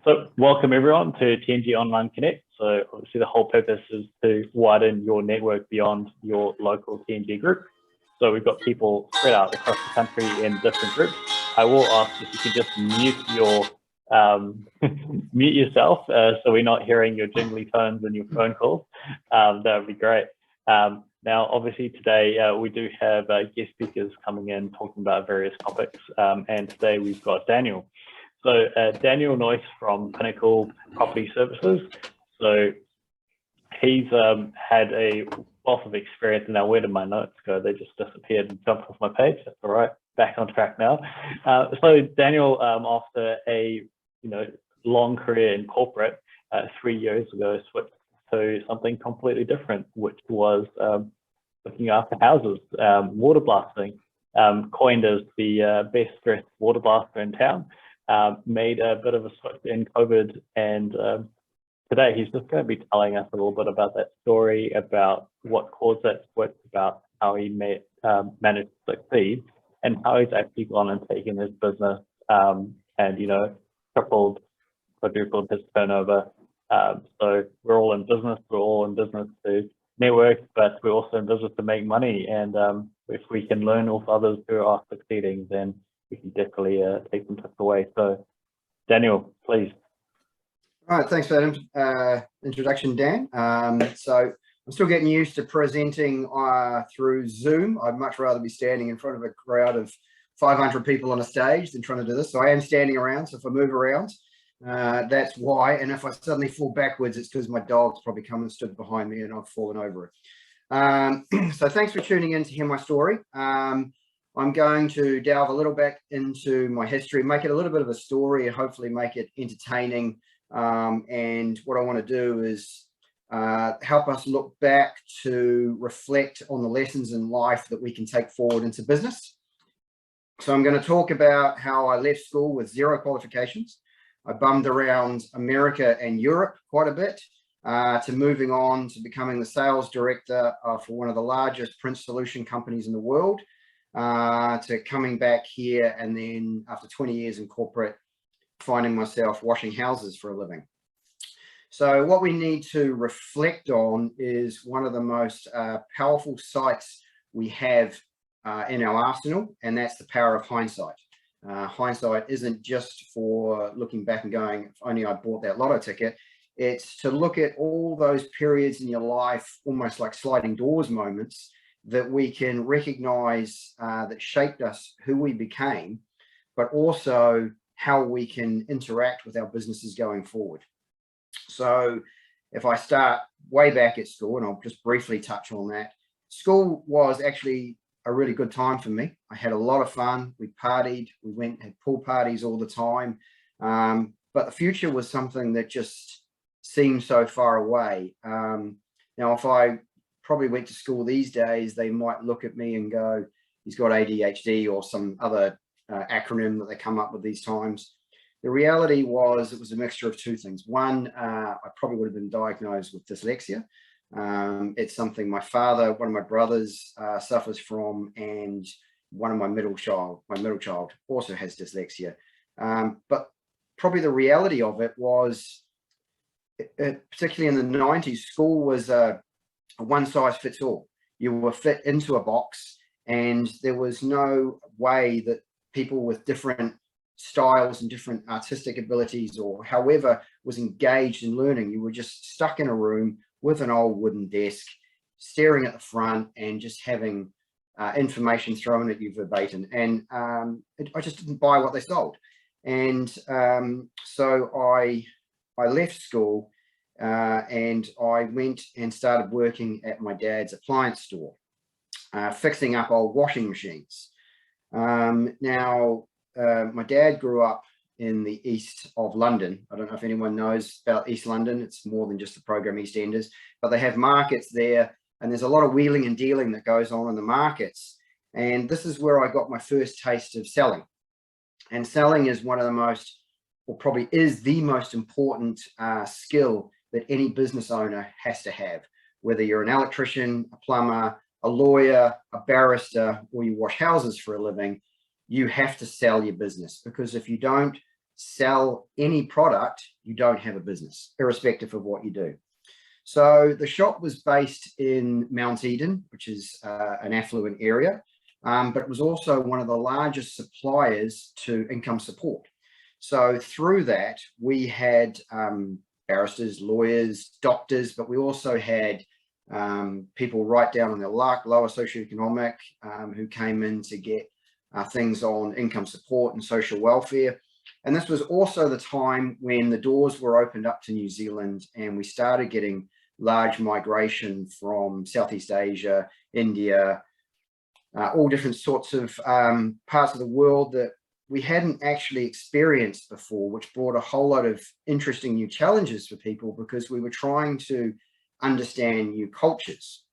So welcome everyone to TNG Online Connect. So obviously the whole purpose is to widen your network beyond your local TNG group. So we've got people spread out across the country in different groups. I will ask if you could just mute your mute yourself so we're not hearing your jingly tones and your phone calls. That would be great. Now, obviously today we do have guest speakers coming in talking about various topics, and today we've got Daniel. So Daniel Noyce from Pinnacle Property Services. So he's had a wealth of experience. Now, where did my notes go? They just disappeared and jumped off my page. That's all right. Back on track now. So Daniel, after a long career in corporate, 3 years ago switched to something completely different, which was looking after houses, water blasting, coined as the best dressed water blaster in town. Made a bit of a switch in COVID, and today he's just going to be telling us a little bit about that story, about what caused that switch, about how he managed to succeed, and how he's actually gone and taken his business and tripled, quadrupled his turnover. So we're all in business. We're all in business to network, but we're also in business to make money. And if we can learn off others who are succeeding, then we can definitely take some tips away. So Daniel, please. All right, thanks for that introduction, Dan. So I'm still getting used to presenting through Zoom. I'd much rather be standing in front of a crowd of 500 people on a stage than trying to do this. So I am standing around, so if I move around, that's why. And if I suddenly fall backwards, it's because my dog's probably come and stood behind me and I've fallen over it. So thanks for tuning in to hear my story. I'm going to delve a little back into my history, make it a little bit of a story, and hopefully make it entertaining. And what I want to do is help us look back to reflect on the lessons in life that we can take forward into business. So I'm going to talk about how I left school with 0 qualifications. I bummed around America and Europe quite a bit, to moving on to becoming the sales director for one of the largest print solution companies in the world. To coming back here, and then after 20 years in corporate, finding myself washing houses for a living. So what we need to reflect on is one of the most powerful sites we have in our arsenal, and that's the power of hindsight. Hindsight isn't just for looking back and going, if only I bought that lotto ticket. It's to look at all those periods in your life, almost like sliding doors moments, that we can recognize that shaped us, who we became, but also how we can interact with our businesses going forward. So if I start way back at school, and I'll just briefly touch on that, school was actually a really good time for me. I had a lot of fun. We partied, we had pool parties all the time. But the future was something that just seemed so far away. Now, if I probably went to school these days, they might look at me and go, he's got ADHD or some other acronym that they come up with these times. The reality was it was a mixture of 2 things. One, I probably would have been diagnosed with dyslexia. It's something my father, one of my brothers suffers from, and one of my middle child also has dyslexia. But probably the reality of it was, particularly in the 90s, school was a one size fits all. You were fit into a box, and there was no way that people with different styles and different artistic abilities or however was engaged in learning. You were just stuck in a room with an old wooden desk, staring at the front and just having information thrown at you verbatim. And I just didn't buy what they sold. And so I left school and I went and started working at my dad's appliance store, fixing up old washing machines. Now, my dad grew up in the east of London. I don't know if anyone knows about East London. It's more than just the program EastEnders, but they have markets there, and there's a lot of wheeling and dealing that goes on in the markets. And this is where I got my first taste of selling. And selling is one of the most, or probably is the most important skill that any business owner has to have, whether you're an electrician, a plumber, a lawyer, a barrister, or you wash houses for a living. You have to sell your business, because if you don't, sell any product, you don't have a business, irrespective of what you do. So the shop was based in Mount Eden, which is an affluent area, but it was also one of the largest suppliers to income support. So through that, we had barristers, lawyers, doctors, but we also had people right down on their luck, lower socioeconomic, who came in to get things on income support and social welfare. And this was also the time when the doors were opened up to New Zealand, and we started getting large migration from Southeast Asia, India, all different sorts of parts of the world that we hadn't actually experienced before, which brought a whole lot of interesting new challenges for people, because we were trying to understand new cultures.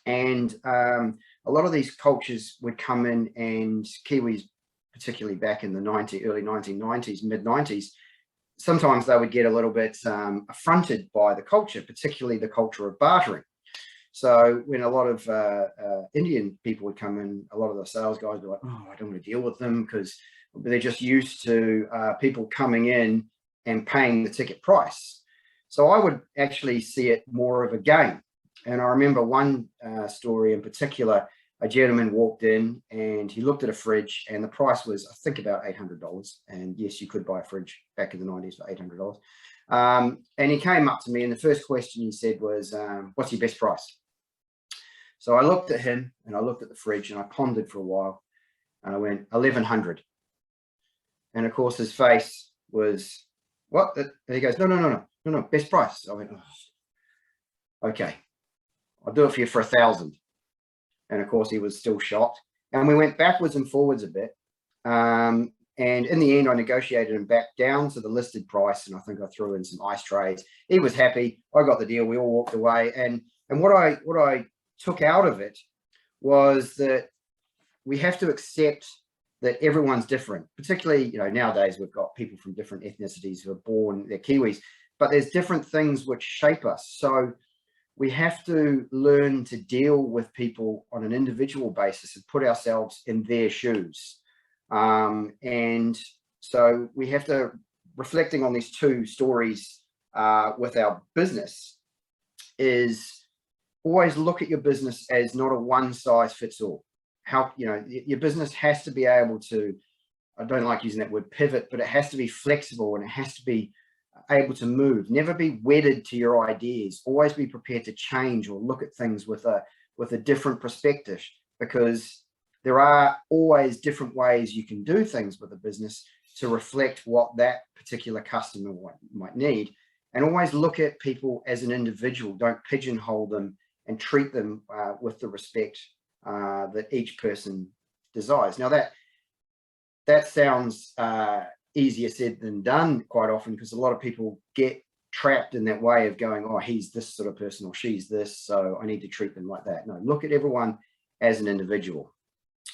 And a lot of these cultures would come in, and Kiwis, particularly back in the early 1990s, mid 90s, sometimes they would get a little bit affronted by the culture, particularly the culture of bartering. So when a lot of Indian people would come in, a lot of the sales guys would be like, oh, I don't want to deal with them, because they're just used to people coming in and paying the ticket price. So I would actually see it more of a game. And I remember one story in particular. A gentleman walked in and he looked at a fridge, and the price was, I think, about $800. And yes, you could buy a fridge back in the 90s for $800. And he came up to me, and the first question he said was, what's your best price? So I looked at him and I looked at the fridge and I pondered for a while, and I went, 1,100. And of course his face was, what? And he goes, no, best price. I went, oh, okay, I'll do it for you for 1,000. And of course he was still shocked, and we went backwards and forwards a bit. And in the end, I negotiated him back down to the listed price, and I think I threw in some ice trays. He was happy. I got the deal. We all walked away. And what I took out of it was that we have to accept that everyone's different. Particularly, nowadays we've got people from different ethnicities who are born, they're Kiwis, but there's different things which shape us. So we have to learn to deal with people on an individual basis and put ourselves in their shoes. And so we have to, reflecting on these two stories with our business, is always look at your business as not a one size fits all. How, your business has to be able to, I don't like using that word pivot, but it has to be flexible, and it has to be able to move. Never be wedded to your ideas. Always be prepared to change or look at things with a different perspective, because there are always different ways you can do things with a business to reflect what that particular customer might need. And always look at people as an individual. Don't pigeonhole them, and treat them with the respect that each person desires. Now that sounds easier said than done quite often, because a lot of people get trapped in that way of going, oh, he's this sort of person, or she's this, so I need to treat them like that. No, look at everyone as an individual.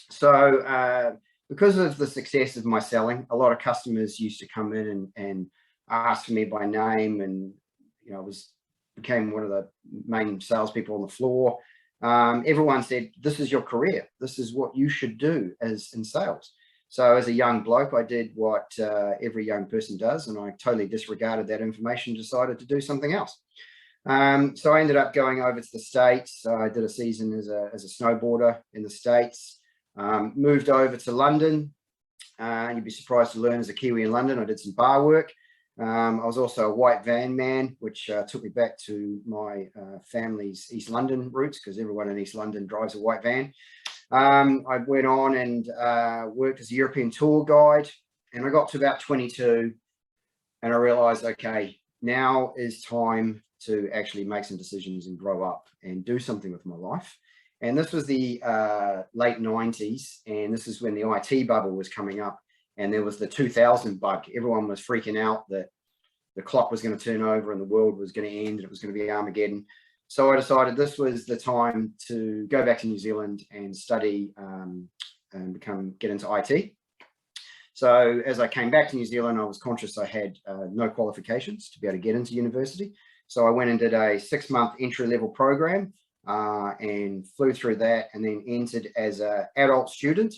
So because of the success of my selling, a lot of customers used to come in and ask me by name, and became one of the main salespeople on the floor. Everyone said, this is your career, this is what you should do in sales. So as a young bloke, I did what every young person does, and I totally disregarded that information, decided to do something else. So I ended up going over to the States. I did a season as a snowboarder in the States, moved over to London. You'd be surprised to learn, as a Kiwi in London, I did some bar work. I was also a white van man, which took me back to my family's East London roots, because everyone in East London drives a white van. I went on and worked as a European tour guide, and I got to about 22, and I realized, okay, now is time to actually make some decisions and grow up and do something with my life. And this was the late 90s, and this is when the IT bubble was coming up, and there was the 2000 bug. Everyone was freaking out that the clock was going to turn over and the world was going to end, and it was going to be Armageddon. So I decided this was the time to go back to New Zealand and study and get into IT. So as I came back to New Zealand, I was conscious I had no qualifications to be able to get into university. So I went and did a 6-month entry-level program and flew through that, and then entered as an adult student.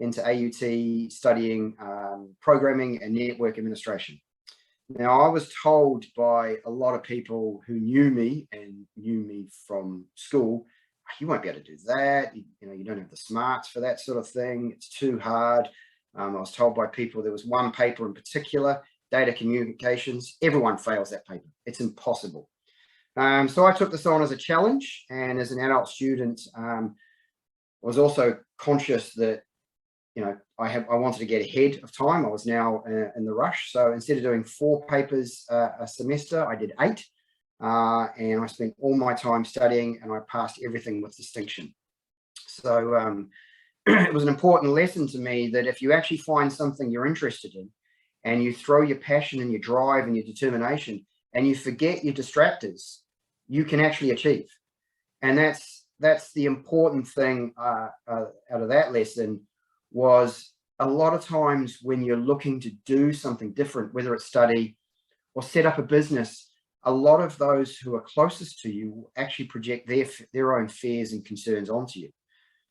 into AUT studying programming and network administration. Now, I was told by a lot of people who knew me and knew me from school, you won't be able to do that. You don't have the smarts for that sort of thing. It's too hard. I was told by people, there was one paper in particular, data communications. Everyone fails that paper. It's impossible. So I took this on as a challenge, and as an adult student, I was also conscious that I wanted to get ahead of time. I was now in the rush. So instead of doing 4 papers a semester, I did 8. And I spent all my time studying, and I passed everything with distinction. So it was an important lesson to me that if you actually find something you're interested in, and you throw your passion and your drive and your determination, and you forget your distractors, you can actually achieve. And that's the important thing out of that lesson. Was a lot of times when you're looking to do something different, whether it's study or set up a business, a lot of those who are closest to you will actually project their own fears and concerns onto you.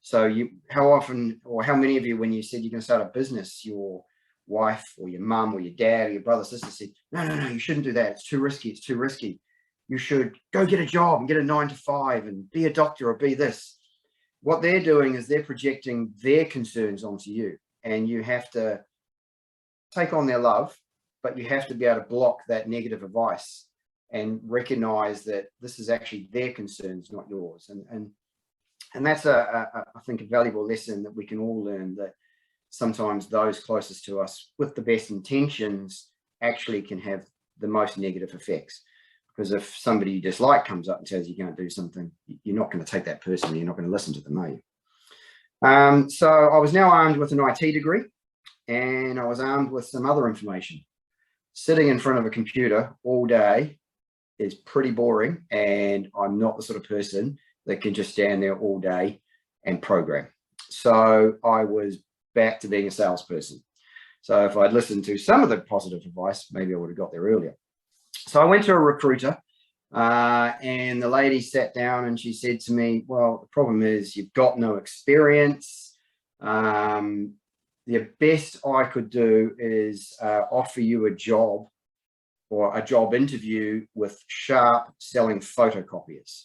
So how often, or how many of you, when you said you're going to start a business, your wife or your mum or your dad or your brother, sister said, no, you shouldn't do that. It's too risky. It's too risky. You should go get a job and get a 9 to 5 and be a doctor or be this. What they're doing is they're projecting their concerns onto you, and you have to take on their love, but you have to be able to block that negative advice and recognize that this is actually their concerns, not yours. And that's I think a valuable lesson that we can all learn, that sometimes those closest to us with the best intentions actually can have the most negative effects. Because if somebody you dislike comes up and says you're going to do something, you're not going to take that personally. You're not going to listen to them, are you? So I was now armed with an IT degree, and I was armed with some other information. Sitting in front of a computer all day is pretty boring, and I'm not the sort of person that can just stand there all day and program. So I was back to being a salesperson. So if I'd listened to some of the positive advice, maybe I would have got there earlier. So I went to a recruiter, and the lady sat down and she said to me, well, the problem is you've got no experience. The best I could do is offer you a job or a job interview with Sharp selling photocopiers.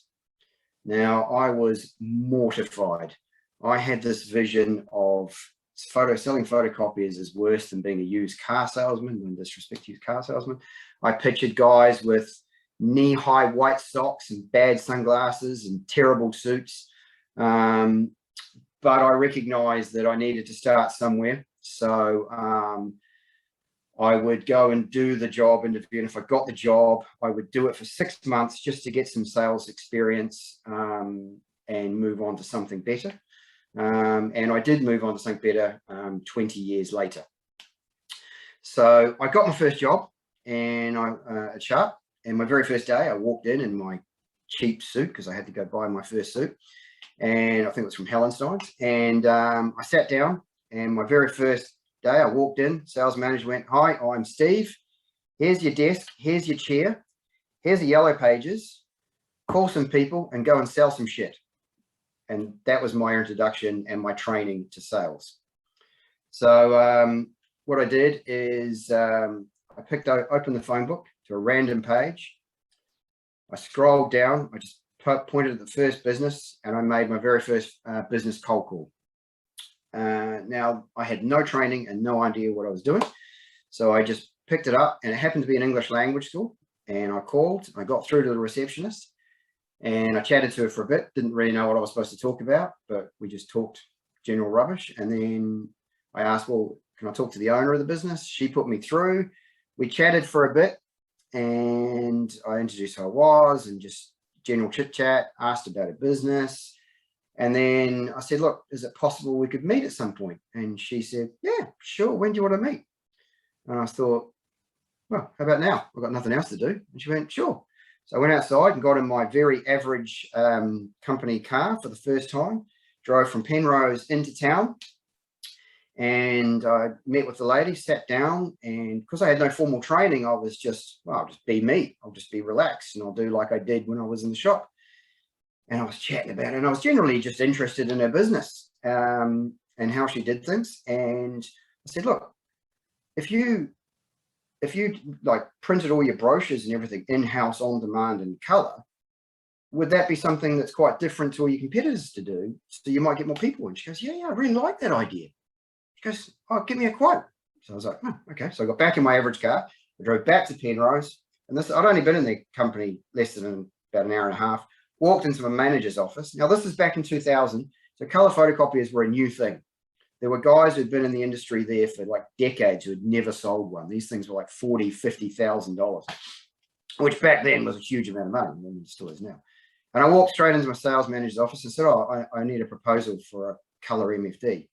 Now, I was mortified. I had this vision of selling photocopiers is worse than being a used car salesman, no disrespect to used car salesman. I pictured guys with knee-high white socks and bad sunglasses and terrible suits. But I recognized that I needed to start somewhere. So I would go and do the job interview. And if I got the job, I would do it for 6 months just to get some sales experience and move on to something better. And I did move on to something better 20 years later. So I got my first job and at Sharp, and my very first day I walked in my cheap suit because I had to go buy my first suit, and I think it was from Hallenstein's, and I sat down, and my very first day I walked in, sales manager went, hi, I'm Steve, here's your desk, here's your chair, here's the yellow pages, call some people and go and sell some shit. And that was my introduction and my training to sales. So what I did is I opened the phone book to a random page. I scrolled down, I just pointed at the first business, and I made my very first business cold call. Now, I had no training and no idea what I was doing. So I just picked it up, and it happened to be an English language school. And I called, I got through to the receptionist, and I chatted to her for a bit. Didn't really know what I was supposed to talk about, but we just talked general rubbish. And then I asked, well, can I talk to the owner of the business? She put me through. We chatted for a bit, and I introduced who I was and just general chit chat, asked about her business. And then I said, look, is it possible we could meet at some point? And she said, yeah, sure. When do you want to meet? And I thought, well, how about now? I've got nothing else to do. And she went, sure. So I went outside and got in my very average company car for the first time, drove from Penrose into town, and I met with the lady, sat down, and because I had no formal training, I was just, well, I'll just be me. I'll just be relaxed, and I'll do like I did when I was in the shop. And I was chatting about it, and I was generally just interested in her business. And and how she did things. And I said, look, if you like printed all your brochures and everything in-house on demand in color, would that be something that's quite different to all your competitors to do? So you might get more people. And she goes, yeah, I really like that idea. She goes, oh, give me a quote. So I was like, oh, okay. So I got back in my average car. I drove back to Penrose. And this, I'd only been in the company less than about an hour and a half. Walked into my manager's office. Now, this is back in 2000. So color photocopiers were a new thing. There were guys who'd been in the industry there for like decades who had never sold one. These things were like $40,000, $50,000, which back then was a huge amount of money. And it still is now. And I walked straight into my sales manager's office and said, oh, I need a proposal for a color MFD.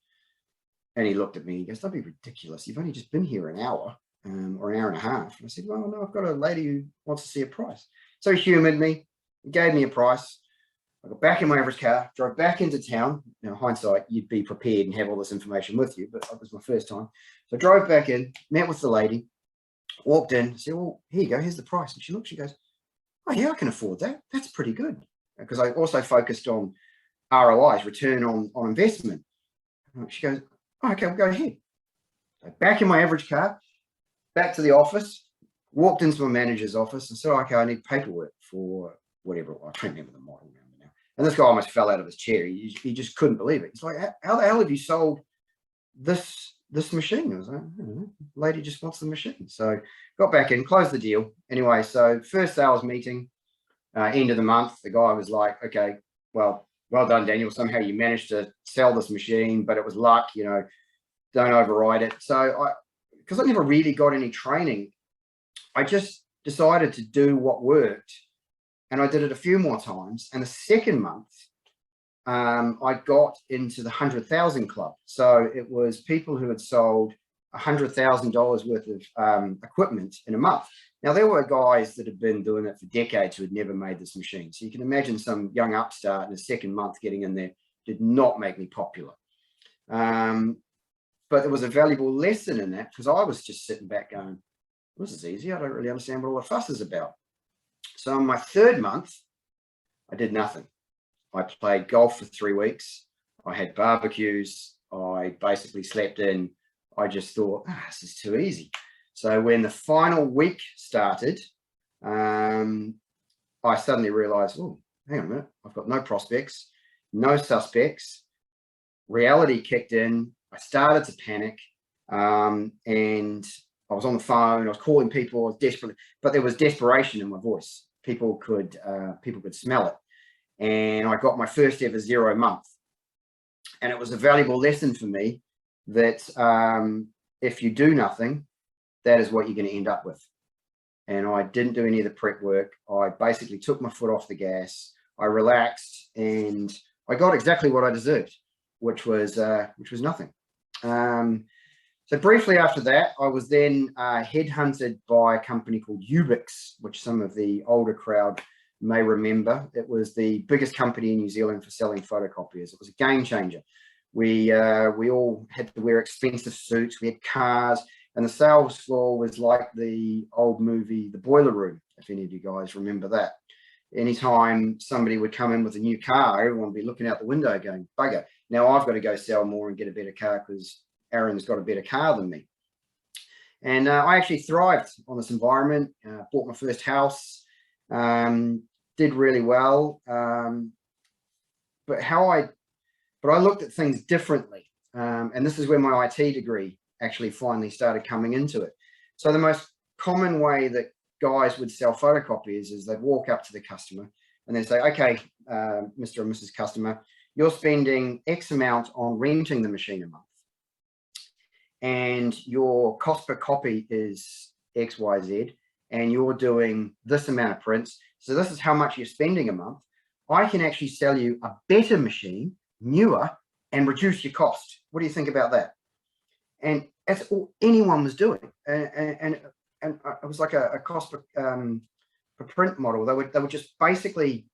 And he looked at me, he goes, don't be ridiculous. You've only just been here an hour or an hour and a half. And I said, well, no, I've got a lady who wants to see a price. So he humored me, he gave me a price. I got back in my average car, drove back into town. Now, hindsight, you'd be prepared and have all this information with you, but it was my first time. So I drove back in, met with the lady, walked in, said, well, here you go, here's the price. And she looked, she goes, oh yeah, I can afford that. That's pretty good. Because I also focused on ROIs, return on investment. She goes, oh, okay, we'll go ahead. So back in my average car, back to the office, walked into my manager's office and said, okay, I need paperwork for whatever. I can't remember the model now. And this guy almost fell out of his chair. He just couldn't believe it. He's like, how the hell have you sold this machine? I was like, I don't know. Lady just wants the machine. So got back in, closed the deal. Anyway, so first sales meeting, end of the month, the guy was like, okay, well done, Daniel. Somehow you managed to sell this machine, but it was luck, you know, don't override it. So because I never really got any training, I just decided to do what worked. And I did it a few more times. And the second month, I got into the 100,000 club. So it was people who had sold $100,000 worth of equipment in a month. Now, there were guys that had been doing it for decades who had never made this machine. So you can imagine some young upstart in the second month getting in there did not make me popular. But there was a valuable lesson in that because I was just sitting back going, this is easy. I don't really understand what all the fuss is about. So in my third month, I did nothing. I played golf for 3 weeks. I had barbecues. I basically slept in. I just thought, this is too easy. So when the final week started, I suddenly realized, oh, hang on a minute. I've got no prospects, no suspects. Reality kicked in. I started to panic. And I was on the phone. I was calling people. I was desperate, but there was desperation in my voice. People could smell it. And I got my first ever 0 month. And it was a valuable lesson for me that if you do nothing, that is what you're going to end up with. And I didn't do any of the prep work. I basically took my foot off the gas. I relaxed and I got exactly what I deserved, which was nothing. So briefly after that, I was then headhunted by a company called Ubix, which some of the older crowd may remember. It was the biggest company in New Zealand for selling photocopiers. It was a game changer. We all had to wear expensive suits. We had cars, and the sales floor was like the old movie, The Boiler Room, if any of you guys remember that. Anytime somebody would come in with a new car, everyone would be looking out the window going, bugger, now I've got to go sell more and get a better car because Aaron's got a better car than me. And I actually thrived on this environment, bought my first house, did really well. But I looked at things differently. And this is where my IT degree actually finally started coming into it. So the most common way that guys would sell photocopiers is they'd walk up to the customer and they'd say, okay, Mr. and Mrs. Customer, you're spending X amount on renting the machine a month. And your cost per copy is X, Y, Z, and you're doing this amount of prints. So this is how much you're spending a month. I can actually sell you a better machine, newer, and reduce your cost. What do you think about that? And that's all anyone was doing. And it was like a cost per print model. They were just basically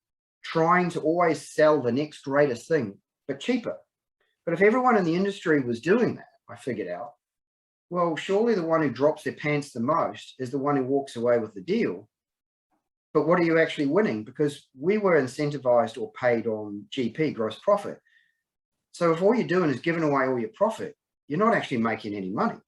trying to always sell the next greatest thing, but cheaper. But if everyone in the industry was doing that, I figured out, well, surely the one who drops their pants the most is the one who walks away with the deal. But what are you actually winning? Because we were incentivized or paid on GP, gross profit. So if all you're doing is giving away all your profit, you're not actually making any money.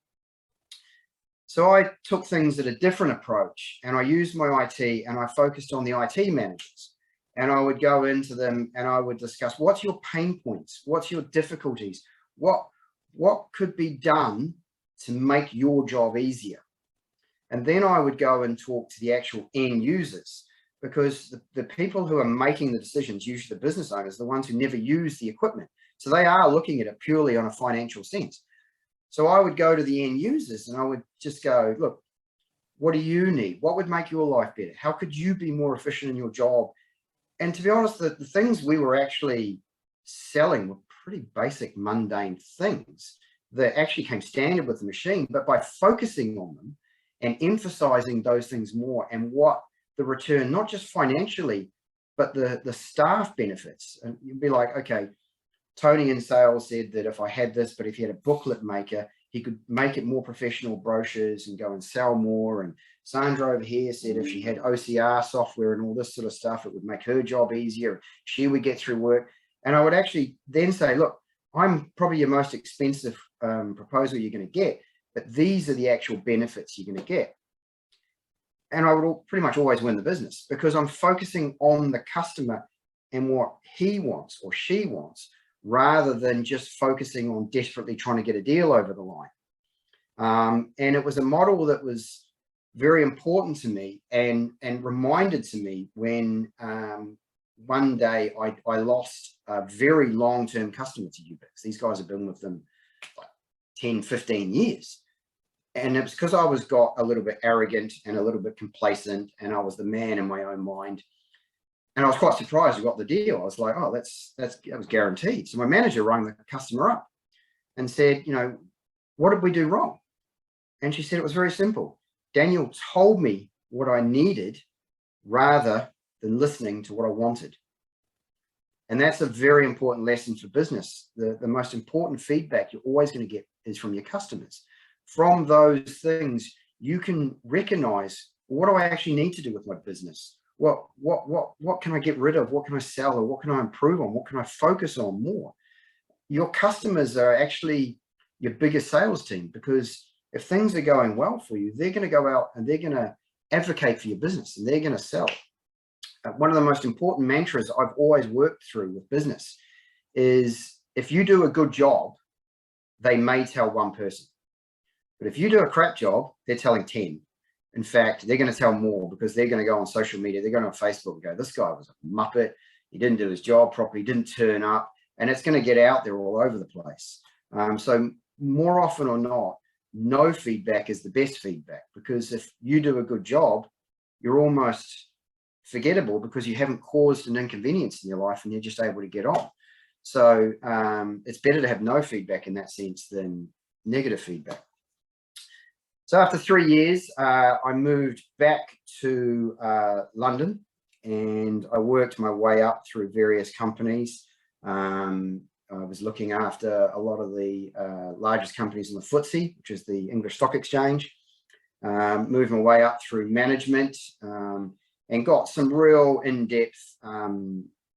So I took things at a different approach, and I used my IT, and I focused on the IT managers, and I would go into them and I would discuss, what's your pain points? What's your difficulties? What could be done to make your job easier? And then I would go and talk to the actual end users, because the people who are making the decisions, usually the business owners, the ones who never use the equipment. So they are looking at it purely on a financial sense. So I would go to the end users and I would just go, look, what do you need? What would make your life better? How could you be more efficient in your job? And to be honest, the things we were actually selling were pretty basic, mundane things that actually came standard with the machine. But by focusing on them and emphasizing those things more, and what the return, not just financially, but the staff benefits. And you'd be like, okay, Tony in sales said that if I had this, but if he had a booklet maker, he could make it more professional brochures and go and sell more. And Sandra over here said if she had OCR software and all this sort of stuff, it would make her job easier. She would get through work. And I would actually then say, look, I'm probably your most expensive proposal you're going to get, but these are the actual benefits you're going to get. And I would pretty much always win the business, because I'm focusing on the customer and what he wants or she wants, rather than just focusing on desperately trying to get a deal over the line. And it was a model that was very important to me and reminded to me when one day I lost a very long-term customer to Ubix. These guys have been with them like 10, 15 years. And it was because I got a little bit arrogant and a little bit complacent, and I was the man in my own mind. And I was quite surprised I got the deal. I was like, oh, that was guaranteed. So my manager rang the customer up and said, you know, what did we do wrong? And she said it was very simple. Daniel told me what I needed rather than listening to what I wanted. And that's a very important lesson for business. The most important feedback you're always going to get is from your customers. From those things, you can recognize, what do I actually need to do with my business? What can I get rid of? What can I sell? Or what can I improve on? What can I focus on more? Your customers are actually your biggest sales team, because if things are going well for you, they're going to go out and they're going to advocate for your business, and they're going to sell. One of the most important mantras I've always worked through with business is, if you do a good job, they may tell one person. But if you do a crap job, they're telling 10. In fact, they're going to tell more, because they're going to go on social media. They're going on Facebook and go, this guy was a muppet. He didn't do his job properly. He didn't turn up. And it's going to get out there all over the place. So more often or not, no feedback is the best feedback, because if you do a good job, you're almost forgettable, because you haven't caused an inconvenience in your life and you're just able to get on. So it's better to have no feedback in that sense than negative feedback. So after 3 years, I moved back to London, and I worked my way up through various companies. I was looking after a lot of the largest companies in the FTSE, which is the English Stock Exchange, moved my way up through management, and got some real in-depth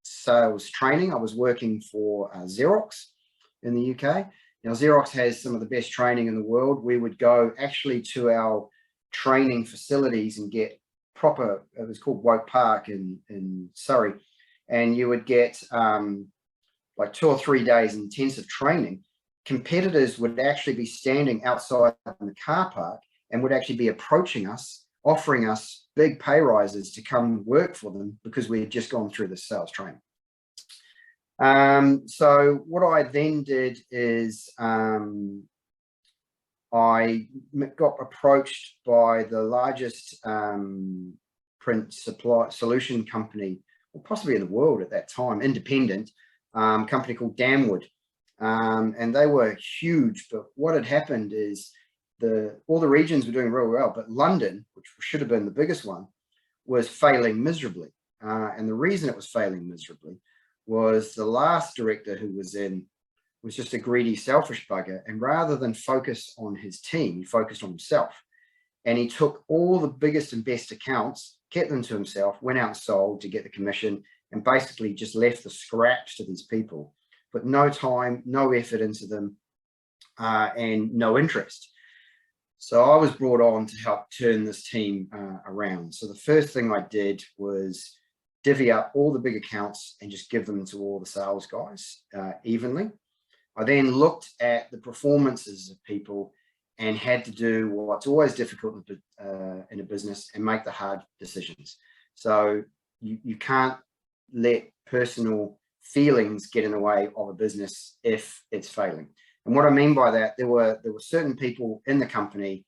sales training. I was working for Xerox in the UK. Now, Xerox has some of the best training in the world. We would go actually to our training facilities and get proper, it was called Woke Park in Surrey, and you would get like 2 or 3 days intensive training. Competitors would actually be standing outside in the car park and would actually be approaching us, offering us big pay rises to come work for them, because we had just gone through the sales training. So what I then did is I got approached by the largest print supply solution company, or possibly in the world at that time, independent, company called Damwood. And they were huge, but what had happened is all the regions were doing real well, but London, which should have been the biggest one, was failing miserably. And the reason it was failing miserably was the last director who was in was just a greedy, selfish bugger. And rather than focus on his team, he focused on himself. And he took all the biggest and best accounts, kept them to himself, went out and sold to get the commission, and basically just left the scraps to these people, put no time, no effort into them, and no interest. So I was brought on to help turn this team around. So the first thing I did was divvy up all the big accounts and just give them to all the sales guys evenly. I then looked at the performances of people and had to do what's always difficult in a business and make the hard decisions. So you can't let personal feelings get in the way of a business if it's failing. And what I mean by that, there were certain people in the company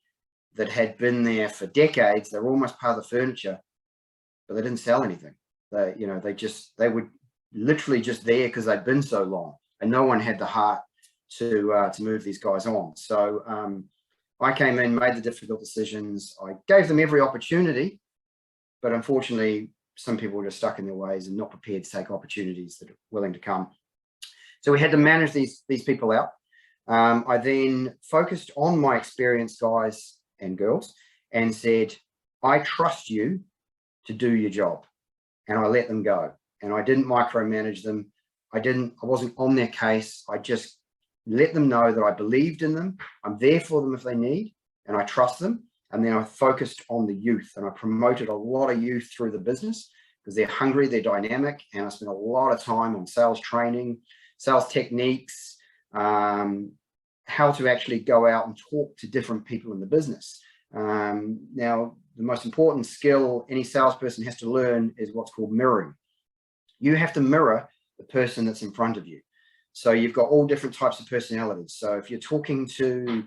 that had been there for decades. They were almost part of the furniture, but they didn't sell anything. They were literally just there because they'd been so long, and no one had the heart to move these guys on. So I came in, made the difficult decisions. I gave them every opportunity, but unfortunately, some people were just stuck in their ways and not prepared to take opportunities that are willing to come. So we had to manage these people out. I then focused on my experienced guys and girls and said, I trust you to do your job. And I let them go. And I didn't micromanage them. I wasn't on their case. I just let them know that I believed in them. I'm there for them if they need, and I trust them. And then I focused on the youth, and I promoted a lot of youth through the business because they're hungry, they're dynamic. And I spent a lot of time on sales training, sales techniques, how to actually go out and talk to different people in the business. Now, the most important skill any salesperson has to learn is what's called mirroring. You have to mirror the person that's in front of you. So you've got all different types of personalities. So if you're talking to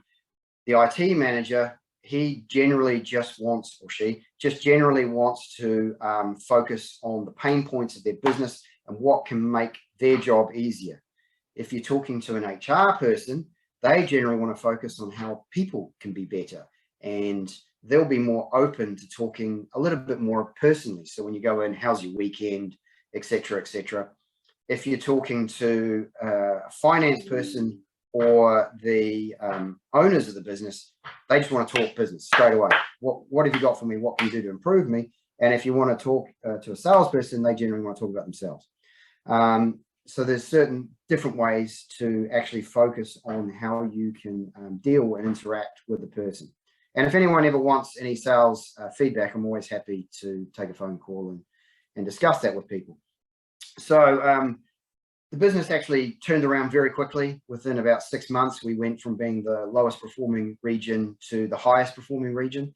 the IT manager, he generally just wants, or she just generally wants to focus on the pain points of their business and what can make their job easier. If you're talking to an HR person, they generally want to focus on how people can be better, and they'll be more open to talking a little bit more personally. So when you go in, how's your weekend, etc., etc. If you're talking to a finance person or the owners of the business, they just want to talk business straight away. What have you got for me? What can you do to improve me? And if you want to talk to a salesperson, they generally want to talk about themselves. So there's certain different ways to actually focus on how you can deal and interact with the person. And if anyone ever wants any sales feedback, I'm always happy to take a phone call and discuss that with people. So the business actually turned around very quickly. Within about 6 months, we went from being the lowest performing region to the highest performing region.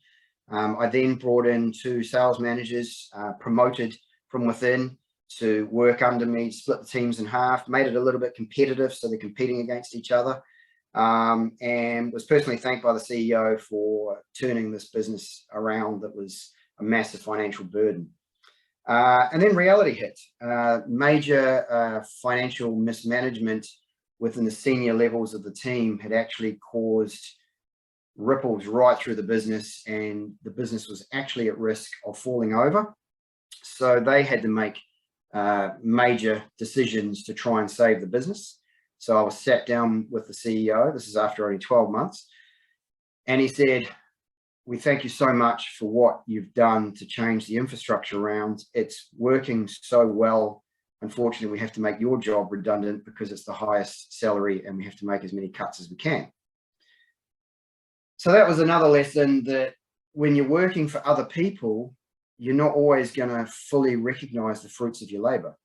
I then brought in 2 sales managers, promoted from within to work under me, split the teams in half, made it a little bit competitive so they're competing against each other, and was personally thanked by the CEO for turning this business around that was a massive financial burden. And then reality hit. Major financial mismanagement within the senior levels of the team had actually caused ripples right through the business, and the business was actually at risk of falling over. So they had to make major decisions to try and save the business. So I was sat down with the CEO. This is after only 12 months. And he said, we thank you so much for what you've done to change the infrastructure around. It's working so well. Unfortunately, we have to make your job redundant because it's the highest salary and we have to make as many cuts as we can. So that was another lesson, that when you're working for other people, you're not always going to fully recognize the fruits of your labor.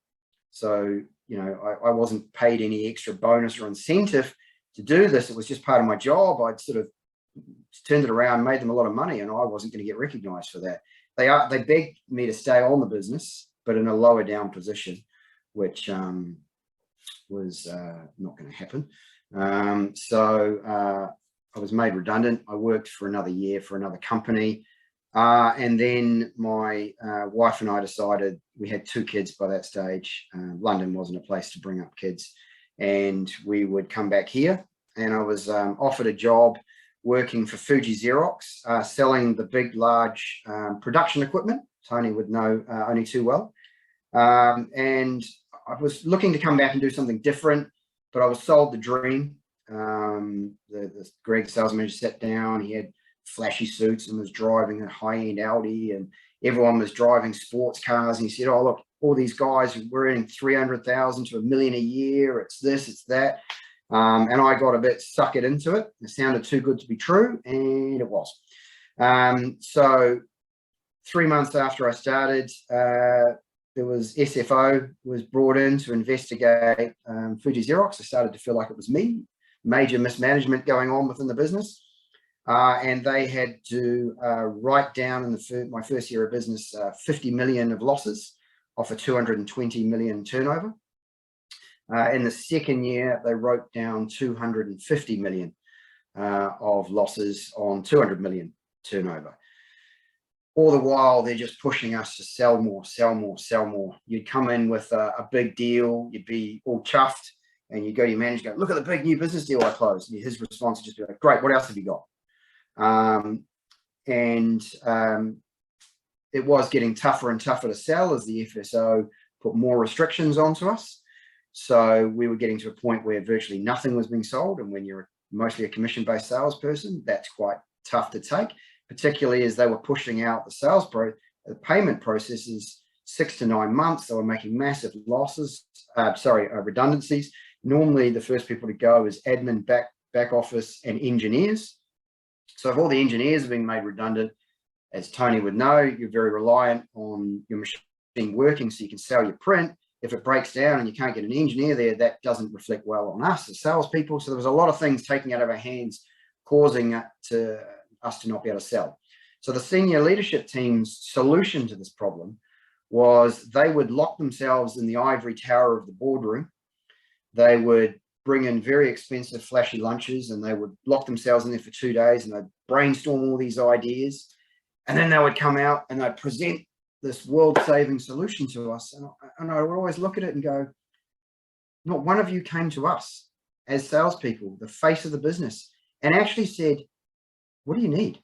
So, I wasn't paid any extra bonus or incentive to do this. It was just part of my job. I'd sort of turned it around, made them a lot of money, and I wasn't going to get recognized for that. They begged me to stay on the business, but in a lower down position, which was not going to happen. So I was made redundant. I worked for another year for another company. And then my wife and I decided, we had 2 kids by that stage. London wasn't a place to bring up kids, and we would come back here. And I was offered a job working for Fuji Xerox, selling the big, large production equipment. Tony would know only too well. And I was looking to come back and do something different, but I was sold the dream. Greg, sales manager, sat down. He had flashy suits and was driving a high-end Audi, and everyone was driving sports cars, and he said, oh, look, all these guys, we're earning 300,000 to $1 million a year. It's this, it's that. And I got a bit suckered into it. It sounded too good to be true, and it was. So 3 months after I started, there was SFO was brought in to investigate Fuji Xerox. I started to feel like it was me, major mismanagement going on within the business. And they had to write down in my first year of business 50 million of losses off a 220 million turnover. In the second year, they wrote down 250 million of losses on 200 million turnover. All the while, they're just pushing us to sell more, sell more, sell more. You'd come in with a big deal, you'd be all chuffed, and you go to your manager, go, look at the big new business deal I closed. And his response would just be like, great, what else have you got? It was getting tougher and tougher to sell as the FSO put more restrictions onto us. So we were getting to a point where virtually nothing was being sold. And when you're mostly a commission-based salesperson, that's quite tough to take, particularly as they were pushing out the payment processes 6 to 9 months. They were making massive losses, redundancies. Normally, the first people to go is admin, back office, and engineers. So if all the engineers are being made redundant, as Tony would know, you're very reliant on your machine working so you can sell your print. If it breaks down and you can't get an engineer there, that doesn't reflect well on us as salespeople. So there was a lot of things taking out of our hands, causing us to not be able to sell. So the senior leadership team's solution to this problem was they would lock themselves in the ivory tower of the boardroom. They would bring in very expensive flashy lunches, and they would lock themselves in there for 2 days, and they'd brainstorm all these ideas. And then they would come out and they'd present this world-saving solution to us. And I would always look at it and go, not one of you came to us as salespeople, the face of the business, and actually said, what do you need?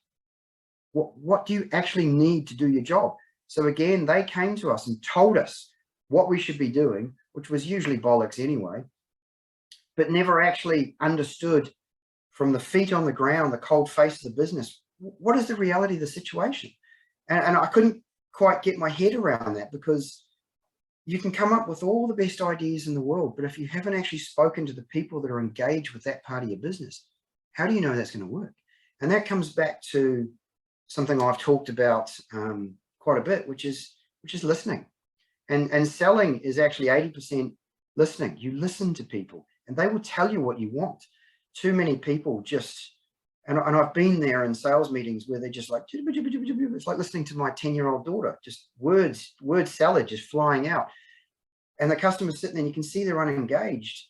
What do you actually need to do your job? So again, they came to us and told us what we should be doing, which was usually bollocks anyway, but never actually understood from the feet on the ground, the cold face of the business, what is the reality of the situation? And I couldn't quite get my head around that, because you can come up with all the best ideas in the world, but if you haven't actually spoken to the people that are engaged with that part of your business, how do you know that's going to work? And that comes back to something I've talked about quite a bit, which is listening. And selling is actually 80% listening. You listen to people and they will tell you what you want. Too many people just, and I've been there in sales meetings where they're just like, it's like listening to my 10-year-old daughter, just word salad just flying out. And the customer's sitting there and you can see they're unengaged,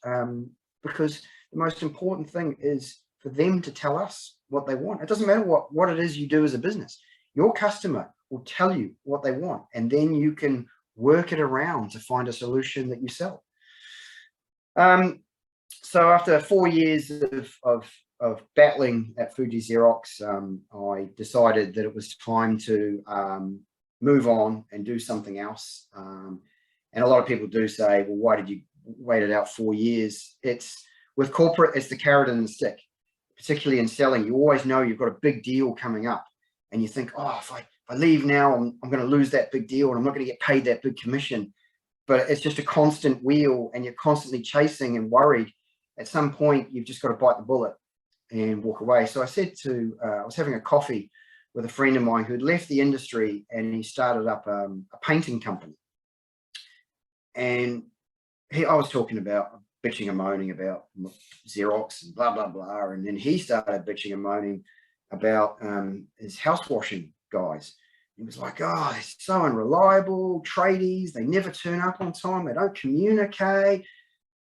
because the most important thing is for them to tell us what they want. It doesn't matter what it is you do as a business. Your customer will tell you what they want, and then you can work it around to find a solution that you sell. So after 4 years of battling at Fuji Xerox, I decided that it was time to move on and do something else. And a lot of people do say, well, why did you wait it out 4 years? It's with corporate, it's the carrot and the stick, particularly in selling. You always know you've got a big deal coming up, and you think, oh, if I leave now, I'm going to lose that big deal and I'm not going to get paid that big commission. But it's just a constant wheel, and you're constantly chasing and worried. At some point, you've just got to bite the bullet and walk away. So I said to, I was having a coffee with a friend of mine who had left the industry, and he started up a painting company. And I was talking about bitching and moaning about Xerox and blah, blah, blah. And then he started bitching and moaning about his house washing guys. He was like, oh, they're so unreliable, tradies, they never turn up on time, they don't communicate,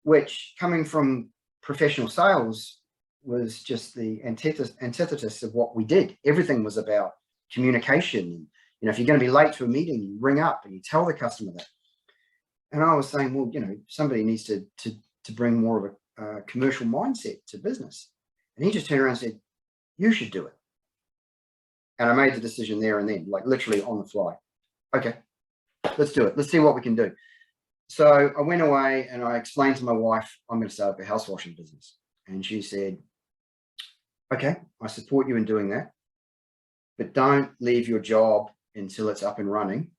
which, coming from professional sales, was just the antithesis of what we did. Everything was about communication. You know, if you're going to be late to a meeting, you ring up and you tell the customer that. And I was saying, well, you know, somebody needs to bring more of a commercial mindset to business. And he just turned around and said, you should do it. And I made the decision there and then, like literally on the fly. Okay, let's do it. Let's see what we can do. So I went away and I explained to my wife, I'm going to start up a house washing business. And she said, okay, I support you in doing that, but don't leave your job until it's up and running,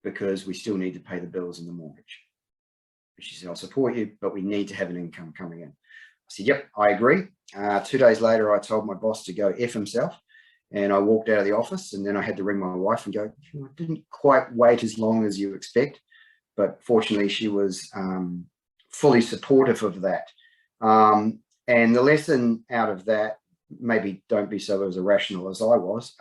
because we still need to pay the bills and the mortgage. She said, I'll support you, but we need to have an income coming in. I said, yep, I agree. 2 days later, I told my boss to go F himself, and I walked out of the office, and then I had to ring my wife and go, I didn't quite wait as long as you expect, but fortunately she was fully supportive of that. And the lesson out of that, maybe don't be so as irrational as I was,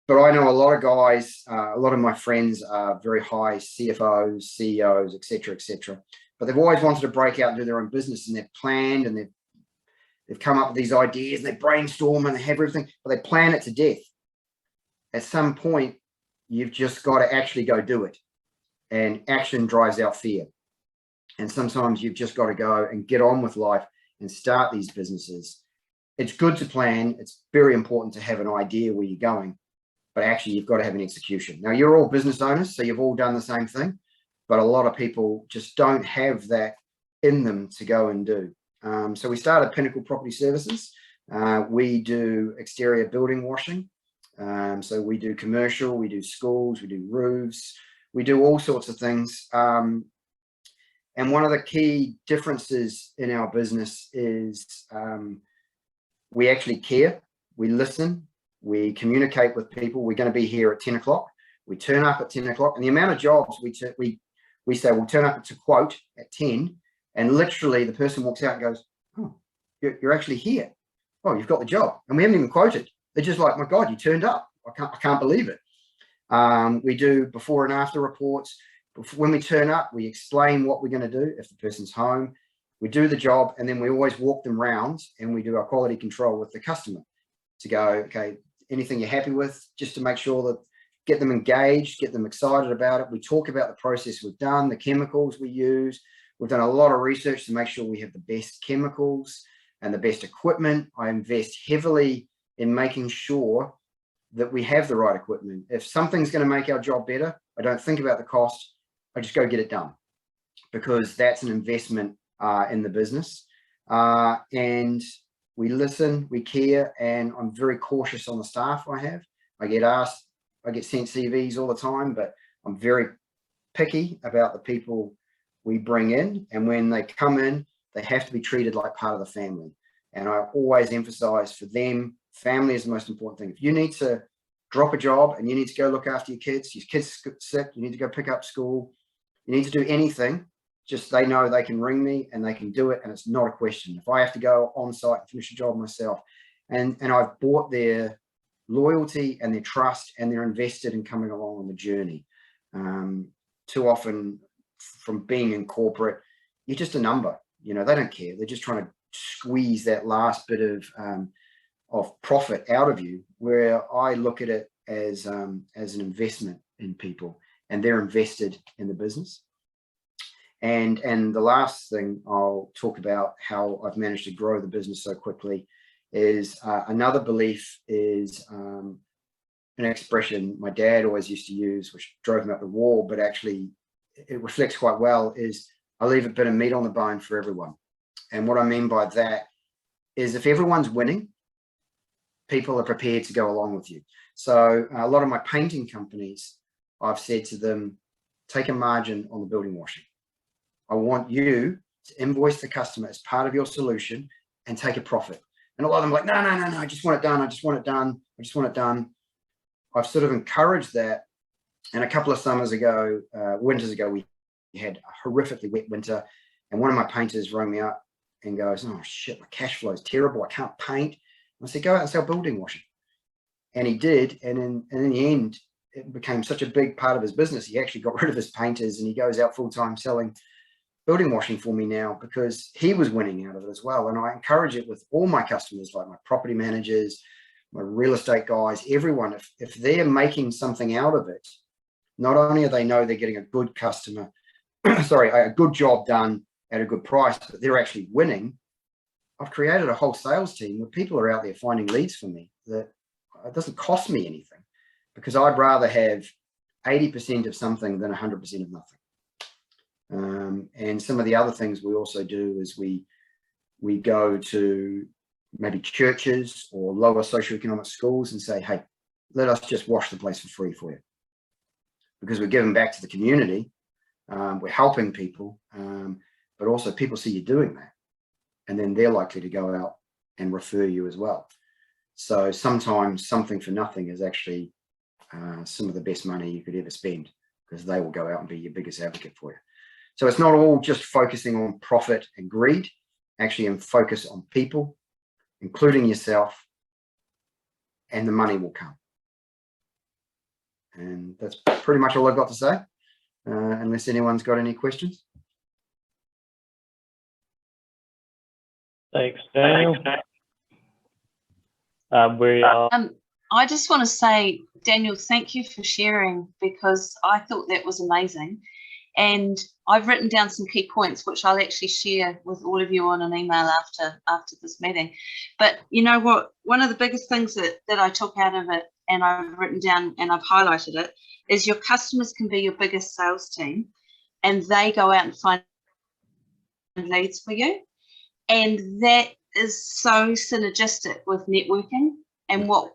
but I know a lot of guys, a lot of my friends are very high CFOs, CEOs, etc., but they've always wanted to break out and do their own business, and they've planned, and they've come up with these ideas, and they brainstorm, and they have everything, but they plan it to death. At some point, you've just got to actually go do it, and action drives out fear. And sometimes you've just got to go and get on with life and start these businesses. It's good to plan. It's very important to have an idea where you're going, but actually you've got to have an execution. Now, you're all business owners, so you've all done the same thing, but a lot of people just don't have that in them to go and do. So we started Pinnacle Property Services. We do exterior building washing. So we do commercial, we do schools, we do roofs, we do all sorts of things. And one of the key differences in our business is we actually care, we listen, we communicate with people. We're going to be here at 10 o'clock. We turn up at 10 o'clock, and the amount of jobs we say we'll turn up to quote at 10, and literally the person walks out and goes, oh, you're actually here. Oh, you've got the job. And we haven't even quoted. They're just like, my God, you turned up. I can't believe it. We do before and after reports. When we turn up, we explain what we're going to do if the person's home. We do the job, and then we always walk them round, and we do our quality control with the customer to go, okay, anything you're happy with, just to make sure that get them engaged, get them excited about it. We talk about the process we've done, the chemicals we use. We've done a lot of research to make sure we have the best chemicals and the best equipment. I invest heavily in making sure that we have the right equipment. If something's going to make our job better, I don't think about the cost. I just go get it done, because that's an investment in the business. And we listen, we care, and I'm very cautious on the staff I have. I get asked, I get sent CVs all the time, but I'm very picky about the people we bring in. And when they come in, they have to be treated like part of the family. And I always emphasize for them, family is the most important thing. If you need to drop a job and you need to go look after your kids sick, you need to go pick up school, you need to do anything, just they know they can ring me and they can do it, and it's not a question. If I have to go on site and finish a job myself, and I've bought their loyalty and their trust, and they're invested in coming along on the journey. Too often from being in corporate, you're just a number, they don't care. They're just trying to squeeze that last bit of profit out of you, where I look at it as an investment in people, and they're invested in the business. And the last thing I'll talk about how I've managed to grow the business so quickly is another belief is an expression my dad always used to use, which drove him up the wall, but actually it reflects quite well, is I leave a bit of meat on the bone for everyone. And what I mean by that is if everyone's winning, people are prepared to go along with you. So a lot of my painting companies, I've said to them, take a margin on the building washing. I want you to invoice the customer as part of your solution and take a profit. And a lot of them are like, no, I just want it done. I just want it done. I just want it done. I've sort of encouraged that. And a couple of winters ago, we had a horrifically wet winter. And one of my painters rang me up and goes, oh shit, my cash flow is terrible. I can't paint. And I said, go out and sell building washing. And he did. And in the end, it became such a big part of his business. He actually got rid of his painters, and he goes out full time selling building washing for me now, because he was winning out of it as well. And I encourage it with all my customers, like my property managers, my real estate guys, everyone. If they're making something out of it, not only are they know they're getting a good customer, a good job done at a good price, but they're actually winning. I've created a whole sales team where people are out there finding leads for me that it doesn't cost me anything, because I'd rather have 80% of something than 100% of nothing. And some of the other things we also do is we go to maybe churches or lower socioeconomic schools and say, hey, let us just wash the place for free for you, because we're giving back to the community. We're helping people, but also people see you doing that, and then they're likely to go out and refer you as well. So sometimes something for nothing is actually some of the best money you could ever spend, because they will go out and be your biggest advocate for you. So it's not all just focusing on profit and greed, actually, and focus on people, including yourself, and the money will come. And that's pretty much all I've got to say, unless anyone's got any questions. Thanks, Daniel. I just want to say, Daniel, thank you for sharing, because I thought that was amazing. And I've written down some key points, which I'll actually share with all of you on an email after this meeting. But you know what? One of the biggest things that I took out of it, and I've written down and I've highlighted it, is your customers can be your biggest sales team, and they go out and find leads for you. And that is so synergistic with networking and what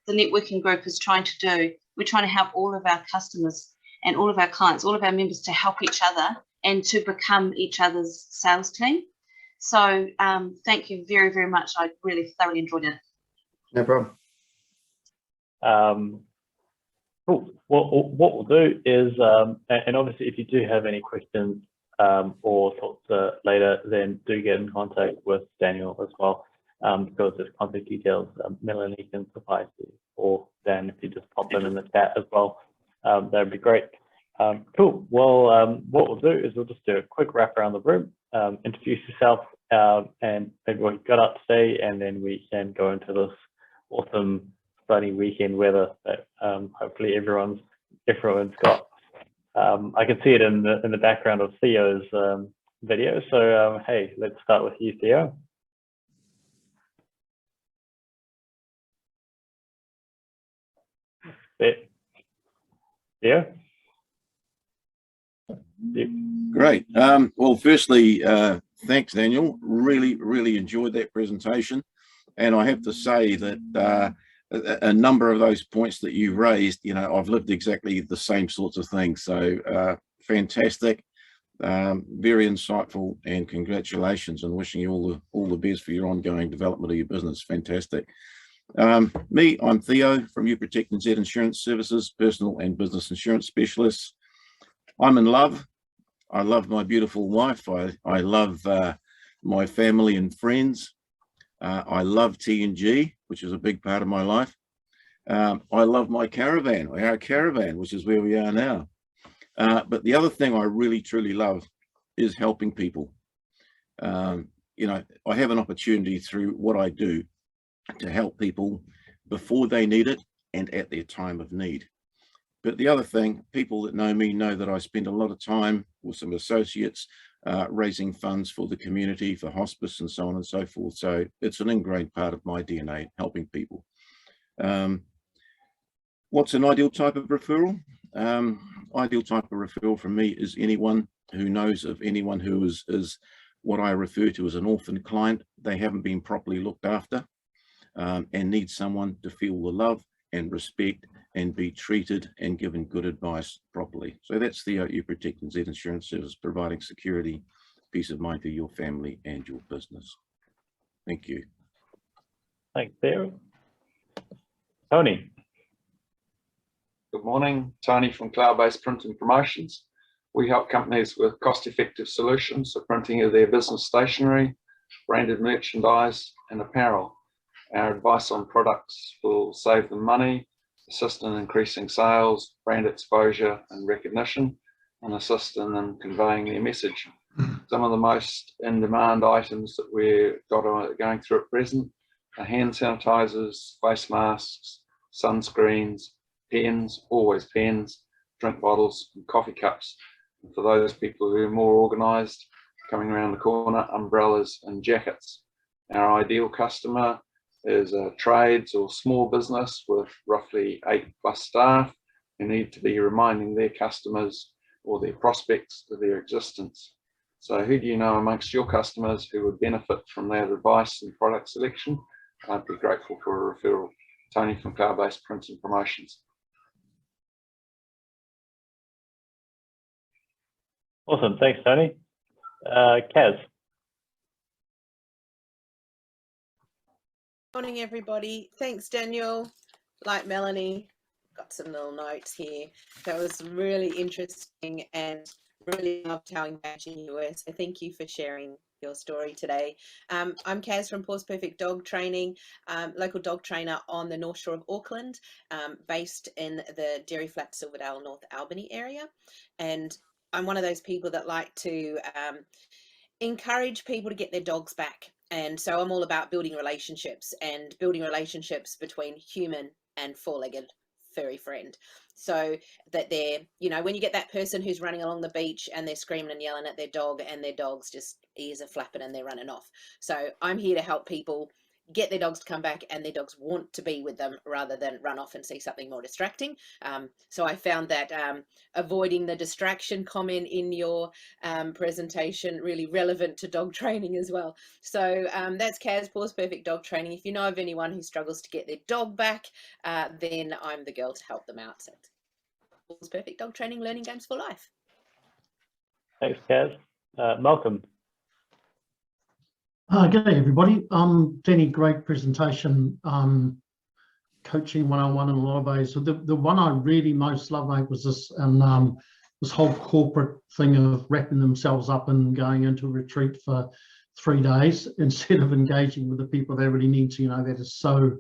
the networking group is trying to do. We're trying to help all of our customers and all of our clients, all of our members, to help each other and to become each other's sales team. So thank you very, very much. I really thoroughly enjoyed it. No problem. Cool. What we'll do is, and obviously if you do have any questions or thoughts later, then do get in contact with Daniel as well, because there's contact details Melanie can provide you, or Dan, if you just pop them in the chat as well. That would be great. Cool. Well, what we'll do is we'll just do a quick wrap around the room, introduce yourself, and maybe what you got up today, and then we can go into this awesome sunny weekend weather that hopefully everyone's got. I can see it in the background of Theo's video. So hey, let's start with you, Theo. Theo? Great. Well, firstly, thanks, Daniel. Really enjoyed that presentation. And I have to say that a number of those points that you raised, you know, I've lived exactly the same sorts of things. So fantastic, very insightful, and congratulations, and wishing you all the best for your ongoing development of your business. Fantastic. Me, I'm Theo from You Protect and Z Insurance Services, personal and business insurance specialist. I'm in love. I love my beautiful wife. I love my family and friends. I love TNG, which is a big part of my life. I love my caravan, our caravan, which is where we are now. But the other thing I really, truly love is helping people. You know, I have an opportunity through what I do to help people before they need it and at their time of need. But the other thing, people that know me know that I spend a lot of time with some associates raising funds for the community, for hospice and so on and so forth. So it's an ingrained part of my DNA, helping people. What's an ideal type of referral? Ideal type of referral from me is anyone who knows of anyone who is what I refer to as an orphan client. They haven't been properly looked after and need someone to feel the love and respect and be treated and given good advice properly. So that's the You Protect and Z Insurance Service, providing security, peace of mind to your family and your business. Thank you. Thanks, Theo. Tony. Good morning, Tony from Cloud-Based Printing Promotions. We help companies with cost-effective solutions for printing of their business stationery, branded merchandise, and apparel. Our advice on products will save them money, assist in increasing sales, brand exposure and recognition, and assist in conveying their message. Some of the most in-demand items that we're going through at present are hand sanitizers, face masks, sunscreens, pens, always pens, drink bottles, and coffee cups. And for those people who are more organised, coming around the corner, umbrellas and jackets. Our ideal customer is a trades or small business with roughly 8+ staff who need to be reminding their customers or their prospects of their existence. So who do you know amongst your customers who would benefit from that advice and product selection? I'd be grateful for a referral. Tony from Cloud-Based Printing Promotions. Awesome. Thanks, Tony. Kaz. Morning, everybody. Thanks, Daniel. Like Melanie, got some little notes here. That was really interesting and really loved how engaging you were. So thank you for sharing your story today. I'm Kaz from Paws Perfect Dog Training, local dog trainer on the North Shore of Auckland, based in the Dairy Flat, Silverdale, North Albany area. And I'm one of those people that like to encourage people to get their dogs back. And so I'm all about building relationships between human and four-legged furry friend. So that they're, you know, when you get that person who's running along the beach and they're screaming and yelling at their dog and their dog's just ears are flapping and they're running off. So I'm here to help people get their dogs to come back and their dogs want to be with them rather than run off and see something more distracting. So I found that avoiding the distraction comment in your presentation really relevant to dog training as well. So that's Kaz, Paws Perfect Dog Training. If you know of anyone who struggles to get their dog back, then I'm the girl to help them out. So Paws Perfect Dog Training, learning games for life. Thanks, Kaz. Malcolm. G'day everybody. Danny, great presentation. Coaching 101 in a lot of ways. So the one I really most love, mate, was this this whole corporate thing of wrapping themselves up and going into a retreat for 3 days instead of engaging with the people they really need to. You know, that is so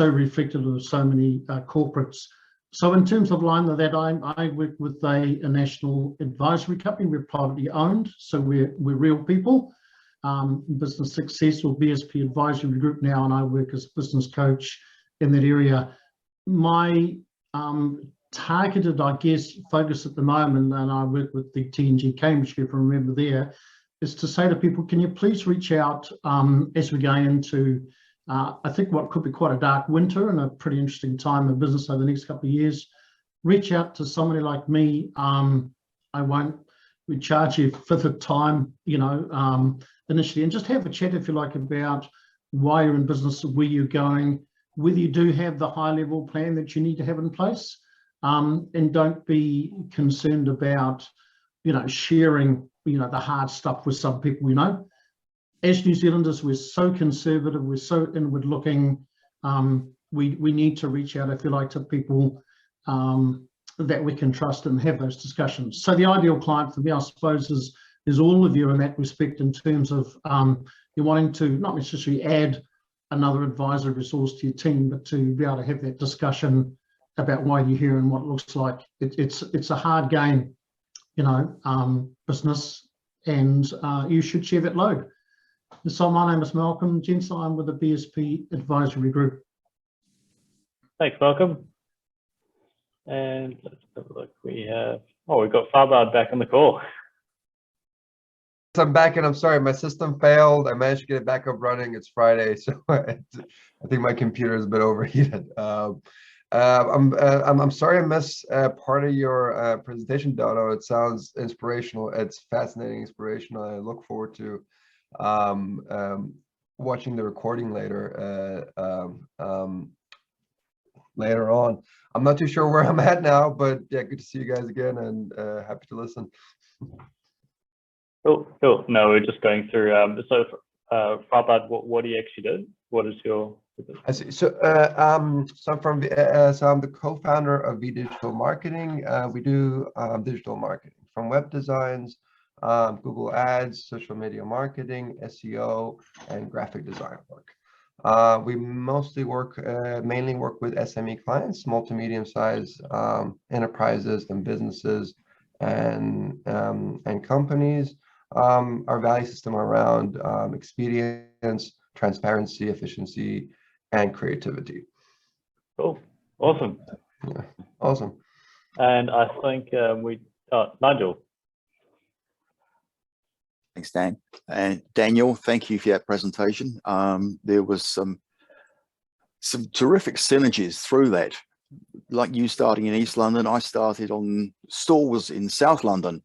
reflective of so many corporates. So in terms of line of that, I work with a national advisory company. We're privately owned, so we're real people. Business Success or BSP Advisory Group now, and I work as a business coach in that area. My targeted, I guess, focus at the moment, and I work with the TNG Cambridge group, and remember there, is to say to people, can you please reach out as we go into, I think what could be quite a dark winter and a pretty interesting time of business over the next couple of years. Reach out to somebody like me. We charge you for the time, you know, initially, and just have a chat, if you like, about why you're in business, where you're going, whether you do have the high level plan that you need to have in place, and don't be concerned about, you know, sharing, you know, the hard stuff with some people. You know, as New Zealanders, we're so conservative, we're so inward looking. We need to reach out, if you like, to people that we can trust and have those discussions. So the ideal client for me, I suppose, is all of you in that respect, in terms of you're wanting to not necessarily add another advisor resource to your team, but to be able to have that discussion about why you're here and what it looks like. It's a hard game, you know, business, and you should share that load. So my name is Malcolm Jensen. I'm with the BSP Advisory Group. Thanks, Malcolm. And let's have a look. We've got Farbard back on the call. I'm back, and I'm sorry, my system failed. I managed to get it back up running. It's Friday, so I think my computer is a bit overheated. I'm sorry I missed part of your presentation, Dono. It sounds inspirational. It's fascinating, inspirational. I look forward to watching the recording later. Later on. I'm not too sure where I'm at now, but yeah, good to see you guys again, and happy to listen. Cool. No, we're just going through. Farbad, what do you actually do? What is your? I see. So I'm the co-founder of V Digital Marketing. We do digital marketing, from web designs, Google Ads, social media marketing, SEO, and graphic design work. We mostly mainly work with SME clients, small to medium sized enterprises and businesses and companies. Our value system around experience, transparency, efficiency, and creativity. Cool. Awesome. Yeah. Awesome. And I think Nigel. Thanks, Dan. And Daniel, thank you for that presentation. There was some terrific synergies through that. Like you starting in East London, I started on stores in South London,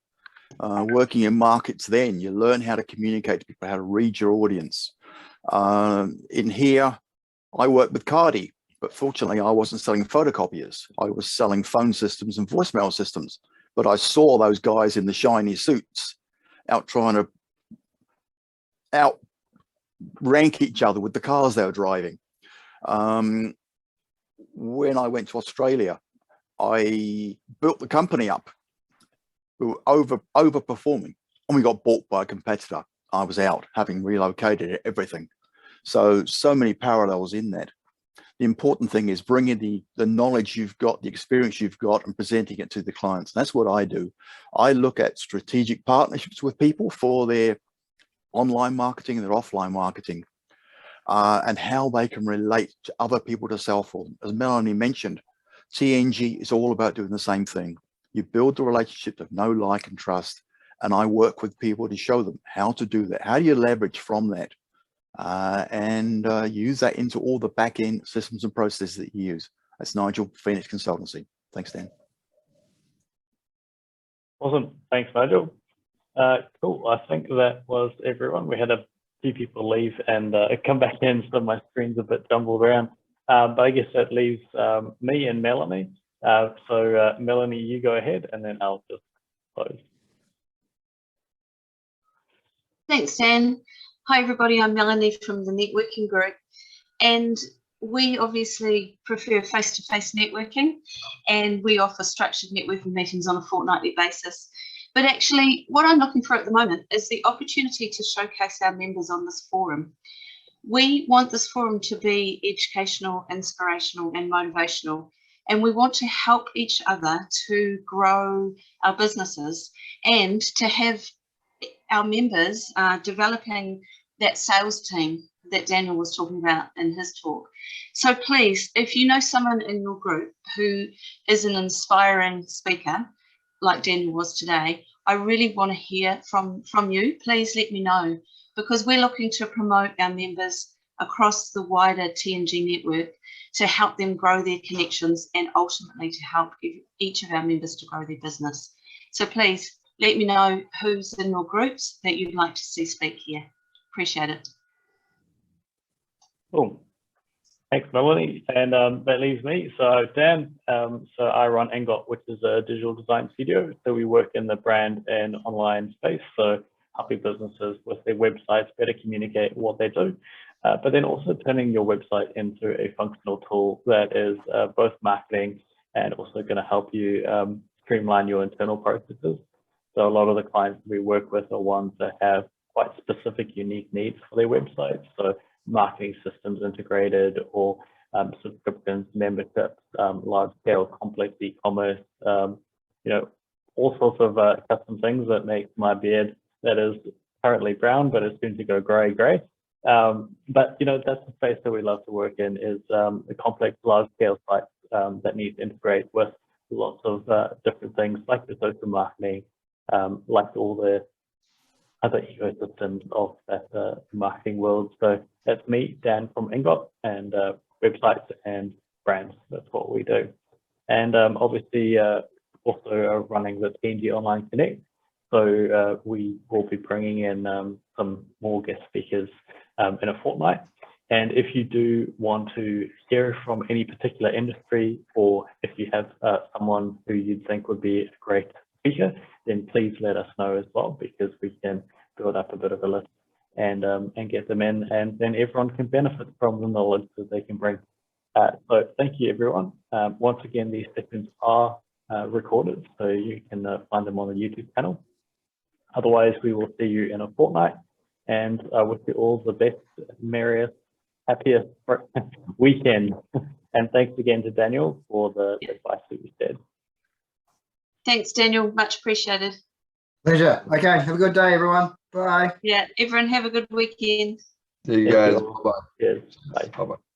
working in markets then. You learn how to communicate to people, how to read your audience. In here, I work with Cardi, But fortunately, I wasn't selling photocopiers. I was selling phone systems and voicemail systems. But I saw those guys in the shiny suits out trying to outrank each other with the cars they were driving. When I went to Australia, I built the company up. We were overperforming, and we got bought by a competitor. I was out, having relocated everything. So many parallels in that. The important thing is bringing the knowledge you've got, the experience you've got, and presenting it to the clients. That's what I do. I look at strategic partnerships with people for their online marketing and their offline marketing, and how they can relate to other people to sell for them. As Melanie mentioned, TNG is all about doing the same thing. You build the relationship of know, like, and trust, and I work with people to show them how to do that. How do you leverage from that? And use that into all the back-end systems and processes that you use. That's Nigel, Phoenix Consultancy. Thanks, Dan. Awesome. Thanks, Nigel. Cool. I think that was everyone. We had a few people leave and come back in, so my screen's a bit jumbled around. But I guess that leaves me and Melanie. So Melanie, you go ahead, and then I'll just close. Thanks, Dan. Hi, everybody. I'm Melanie from the networking group, and we obviously prefer face-to-face networking, and we offer structured networking meetings on a fortnightly basis. But actually, what I'm looking for at the moment is the opportunity to showcase our members on this forum. We want this forum to be educational, inspirational, and motivational, and we want to help each other to grow our businesses and to have our members developing that sales team that Daniel was talking about in his talk. So please, if you know someone in your group who is an inspiring speaker, like Daniel was today, I really want to hear from you. Please let me know, because we're looking to promote our members across the wider TNG network to help them grow their connections and ultimately to help each of our members to grow their business. So please let me know who's in your groups that you'd like to see speak here. Appreciate it. Cool. Thanks, Melanie. And that leaves me. So Dan, so I run Engot, which is a digital design studio. So we work in the brand and online space. So helping businesses with their websites better communicate what they do, but then also turning your website into a functional tool that is both marketing and also going to help you streamline your internal processes. So a lot of the clients we work with are ones that have quite specific, unique needs for their websites. So marketing systems integrated, or subscriptions, memberships, large-scale complex e-commerce, you know, all sorts of custom things that make my beard that is currently brown, but is soon to go grey. But you know, that's the space that we love to work in, is the complex, large-scale sites that need to integrate with lots of different things like the social marketing, like all the other ecosystems of that marketing world. So that's me, Dan from Engot, and websites and brands. That's what we do. And obviously also running the TNG Online Connect. So we will be bringing in some more guest speakers in a fortnight. And if you do want to hear from any particular industry, or if you have someone who you think would be a great speaker, then please let us know as well, because we can build up a bit of a list and get them in, and then everyone can benefit from the knowledge that they can bring. So thank you, everyone. Once again, these sessions are recorded, so you can find them on the YouTube channel. Otherwise, we will see you in a fortnight, and I wish you all the best, merriest, happiest weekend. And thanks again to Daniel for the advice that you said. Thanks, Daniel. Much appreciated. Pleasure. Okay, have a good day, everyone. Bye. Yeah, everyone have a good weekend. See you Thank guys. you. Bye-bye. Cheers. Bye. Bye-bye.